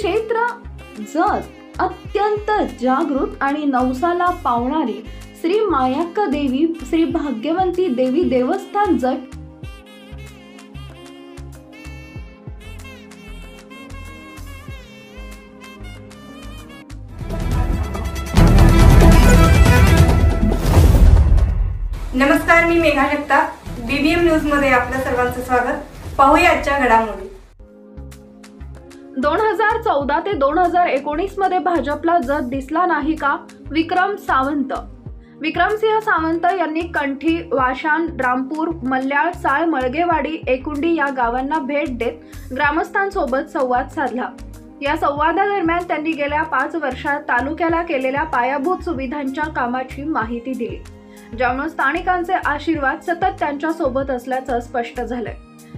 क्षेत्र जत अत्यंत जागृत आणि नवसाला पावणारी श्री मायक्का देवी श्री भाग्यवंती देवी देवस्थान जत नमस्कार, मी मेघा जगताप. बीबीएम न्यूज मध्ये आपल्या सर्वांचं स्वागत. पाहूया आजच्या घडामोडी. 2014 ते 2019 मध्ये भाजपला जत दिसला नाही का? विक्रम सावंत. विक्रमसिंह सावंत यांनी कंठी, वाशान, रामपूर, मल्याळ, साळ, मळगेवाडी, एकुंडी या गावांना भेट देत ग्रामस्थांसोबत संवाद साधला. या संवादादरम्यान त्यांनी गेल्या 5 वर्षात तालुक्याला केलेल्या पायाभूत सुविधांच्या कामाची माहिती दिली, ज्यामुळे स्थानिकांचे आशीर्वाद सतत त्यांच्या सोबत असल्याचं स्पष्ट झालंय.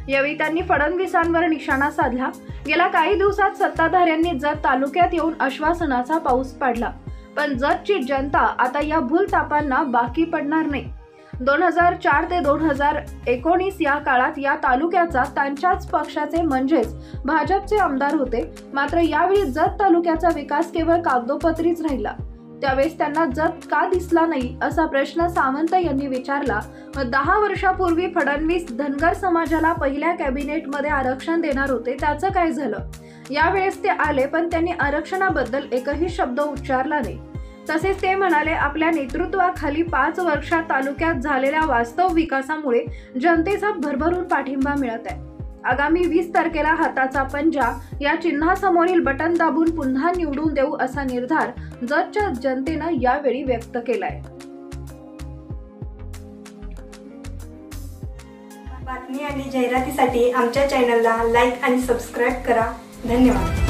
यावेळी त्यांनी फडणवीसांवर निशाणा साधला. गेल्या काही दिवसात सत्ताधाऱ्यांनी जत तालुक्यात येऊन आश्वासनाचा पाऊस पाडला, पण जतची जनता आता या भूलथापांना बाकी पडणार नाही. 2004 ते 2019 या काळात या तालुक्याचा त्यांच्याच पक्षाचे म्हणजेच भाजपचे आमदार होते. मात्र यावेळी जत तालुक्याचा विकास केवळ कागदोपत्रीच राहिला. त्यावेळेस त्यांना जत का दिसला नाही असा प्रश्न सावंत यांनी विचारला. 10 वर्षापूर्वी फडणवीस धनगर समाजाला पहिल्या कॅबिनेटमध्ये आरक्षण देणार होते, त्याचं काय झालं? यावेळेस ते आले, पण त्यांनी आरक्षणाबद्दल एकही शब्द उच्चारला नाही. तसेच ते म्हणाले, आपल्या नेतृत्वाखाली 5 वर्षात तालुक्यात झालेल्या वास्तव विकासामुळे जनतेचा भरभरून पाठिंबा मिळत आहे. आगामी 20 तारखेला हाताचा पंजा या चिन्हासमोरील बटन दाबून पुन्हा निवडून देऊ असा निर्धार जतच्या जनतेनं यावेळी व्यक्त केलाय. बातमी आणि जाहिरातीसाठी आमच्या चॅनलला लाईक आणि सबस्क्राईब करा. धन्यवाद.